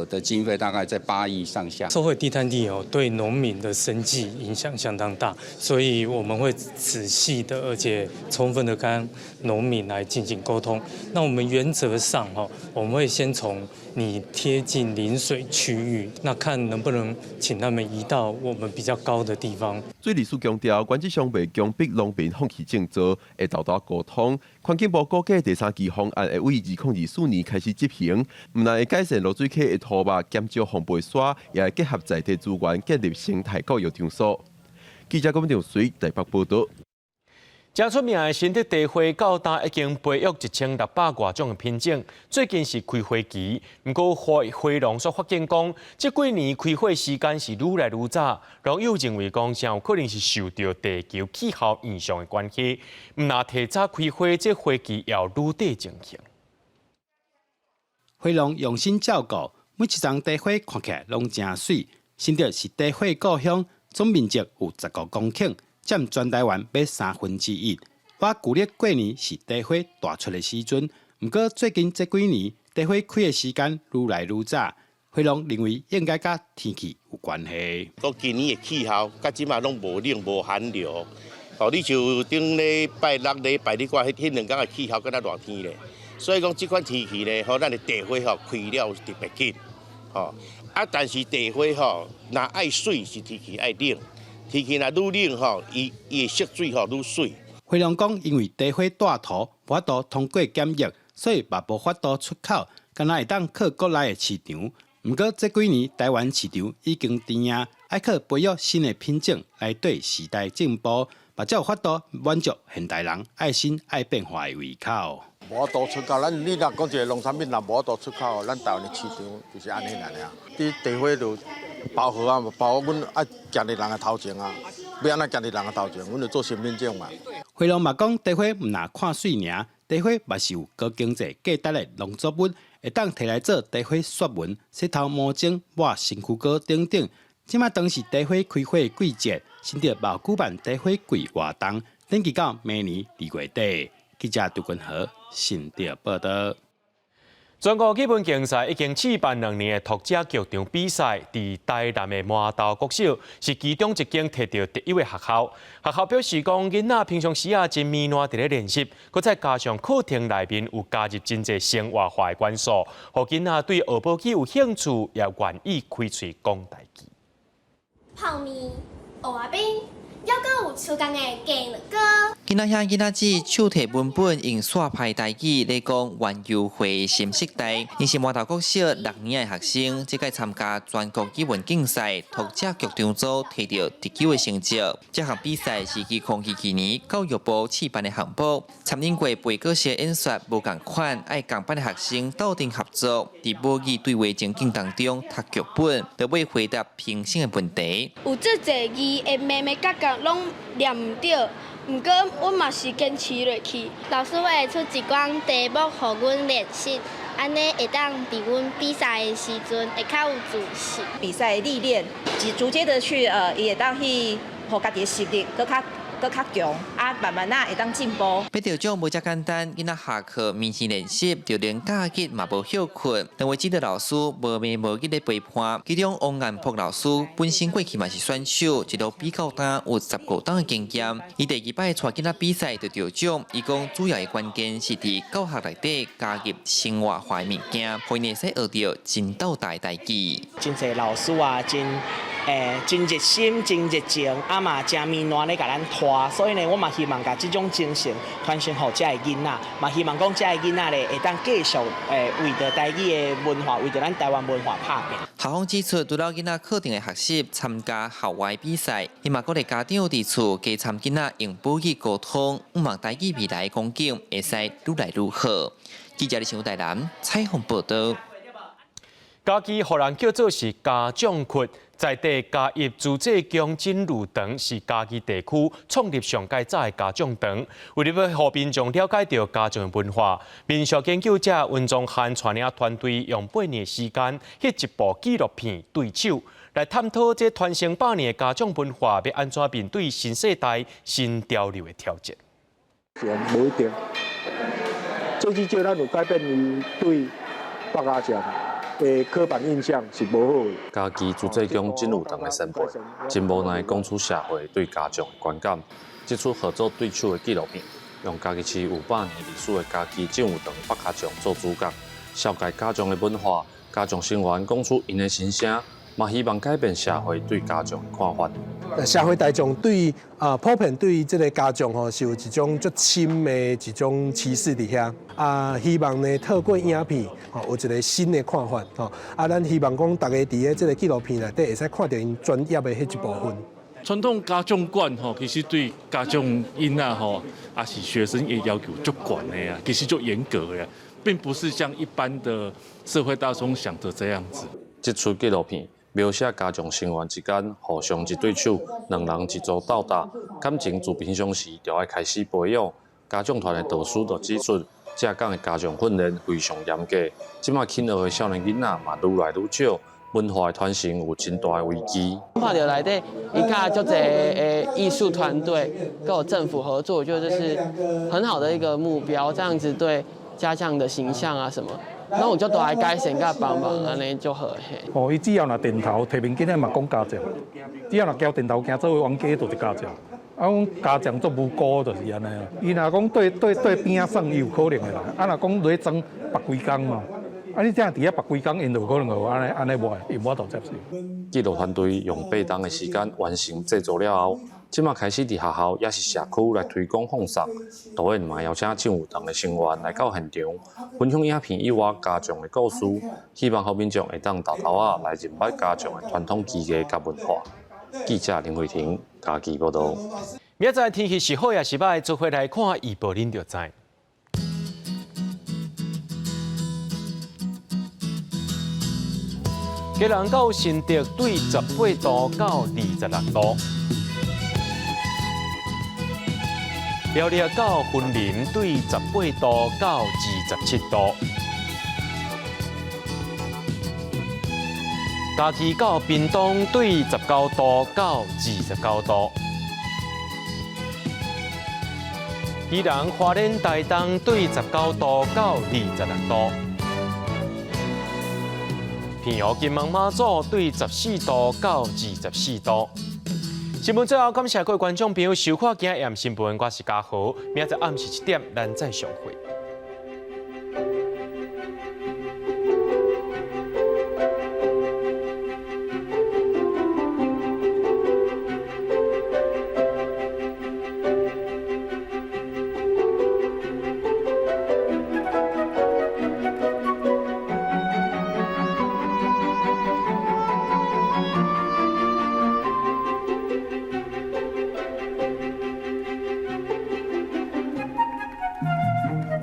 的经费大概在8亿上下。收回地摊地对农民的生计影响相当大，所以我们会仔细的而且充分的跟农民来进行沟通。那我们原则上我们会先从你贴近临水区域，那看能不能请他们移到我们比较高的地方。水利署强调，原则上未强迫农民放弃种植，会豆豆沟通。环境部估计第3期方案会为2024年开始执行，唔但会改善落水溪的土木，减少风飞沙，也会结合在地资源建立生态教育场所。记者郭文良随台北报道。正出名的新竹地花到今已经培育1600多种的品种，最近是开花期。不过花农所发现讲，这几年开花时间是愈来愈早，网友认为讲，有可能是受到地球气候影响的关系。唔那提早开花，这花期要愈地进行。花农用心照顾，每一丛地花看起来拢真水。新竹是地花故乡，总面积有15公顷。占全台湾约1/3。我旧历过年是地花大出的时阵，不过最近这几年地花开的时间愈来愈早。花农认为应该甲天气有关系。今年的气候，甲即马拢无冷无寒流。你像顶礼拜6、礼拜日迄2天的气候，敢若热天咧。所以讲即款天气咧，咱的地花开了特别紧。但是地花若爱水是天气爱冷。天气若愈冷伊的色水愈水。花农讲，因为地花大土，无法度通过检疫，所以嘛无法度出口，敢若会当靠国内的市场。不过这几年台湾市场已经甜啊，爱靠培育新的品种来对时代进步，嘛才有法度满足现代人爱新爱变化的胃口。无法度出口，你若讲一个农产品若无法度出口，咱台湾的市场就是安尼啦呀。伫地花就包好啊，包阮爱行伫人的头前啊，要安怎行伫人的头前，阮就做新品种嘛。花农嘛讲，地花毋若看水尔，地花嘛是有高经济价值的农作物，会当摕来做地花雪纹、洗头毛巾、抹身躯膏等等。即马当是地花开花的季节，新竹嘛举办地花季活动，登记到明年2月底。记者杜君和新竹报道。全国基本竞赛已经举办2年的读者剧场比赛，伫台南的麻豆国小是其中一间摕到第1位学校。学校表示讲，囡仔平常时真迷乱伫咧练习，佮再加上课程内面有加入真侪生活化的元素，互囡仔对学报机有兴趣，也愿意开喙讲台语。泡面、蚵仔冰，还佫有手工的鸡卵糕。囡仔兄囡仔姊手提文本用刷牌台语来讲园游会新时代，因是麻豆国小6年的学生，这届参加全国语文竞赛，读者剧场组摕到第9的成绩。这项比赛是2022年教育部试办的项目，参演过背稿式演说无共款，爱共班的学生斗阵合作，伫母语对话情境当中读剧本，就要回答评审的问题。有这侪字的妹妹角角拢念唔到。不过，阮嘛是坚持落去。老师会出一关题目，互阮练习，安尼会当伫阮比赛的时阵会较有自信。比赛历练，逐渐的去也当去互家己的实力更较搁较强，慢慢会当进步。要得奖无遮简单，囡仔下课面试练习，就连假日嘛无休困。两位指导老师无眠无日咧陪伴，其中王彦博老师本身过去嘛是选手，一路比较单有19档的经验。伊第2摆带囡仔比赛就得奖，伊讲主要的关键是伫教学内底加入生活化的物件，互因会使学到真斗大的代志。真侪老师啊，真热心、真热情，嘛真面软咧甲咱拖，所以呢，我嘛希望甲这种精神传承互遮个囡仔，嘛希望讲遮个囡仔咧会当继续为着台语的文化，为着咱台湾文化拍拼。校方指出，除了囡仔课程的学习，参加校外比赛，伊嘛鼓励家长伫厝加参囡仔用母语沟通，毋望台语未来的光景会使愈来愈好。记者李成台南采访报道。家己互人叫做是家长窟，在地嘉义自治宫真路堂是嘉义地区创立上界早的家长堂，为了要互民众了解到家长的文化，民俗研究者温宗汉带领团队用8年时间，翕一部纪录片《对手》，来探讨这传承100年的家长文化要安怎面对新世代新潮流的挑战。无一定，最至少咱有改变伊对北家长的刻板印象是无好的。家己自治宫真路堂的前辈，真无奈讲出社会对家长的观感。这出合作对手的纪录片，用家己市有100年历史的家己真路堂北家长做主角，紹介家长的文化、家长成员讲出因的心声，嘛希望改变社会对家长的看法。社会大众对普遍对这个家长吼是有一种足深的一种歧视伫遐。希望呢透过影片有一个新的看法。咱希望讲大家伫咧这个纪录片内底会使看到因专业的迄一部分。传统家长馆其实对家长囡仔也是学生也要求足悬的啊，其实足严格的，并不是像一般的社会大众想的这样子。这出纪录片描写家长成员之间互相一对手，两人一组斗打，感情自平常时就要开始培养。家长团的导师就指出，这港的家长训练非常严格，即马轻学的少年囡仔嘛愈来愈少。文化的传承有真大的危机。看到内底，伊甲足侪艺术团队跟有政府合作，我觉得这是很好的一个目标。这样子对家长的形象啊什么，那我就都来改善甲帮忙，安尼就好嘿。伊只要若电头提名囡仔嘛讲家长，只要若交电头行做冤家，就是家长。讲家长做无辜就是安尼啊。伊若讲对边仔算有可能的啦，若讲落去装别几工嘛。你这样伫遐别几工，因就可能有安尼无，因无法度接受。纪录团队用8档的时间完成制作了后，即马开始伫学校也是社区来推广放送，导演嘛邀请真有档的成员来到现场，分享影片以外家长的故事，希望互民众会当豆豆啊来认捌家长的传统技艺甲文化。记者林慧婷家己报道。明仔载天气是好也是歹，做伙来看预报，恁就知。基隆到新竹对18度到26度，苗栗到云林对18度到27度，嘉义到屏东对19度到29度，宜兰花莲台东对19度到26度。平湖金门马祖对14度到24度。新闻最后，感谢各位观众朋友收看今日新闻，我是嘉豪，明仔暗时7点咱再相会。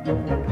Thank you.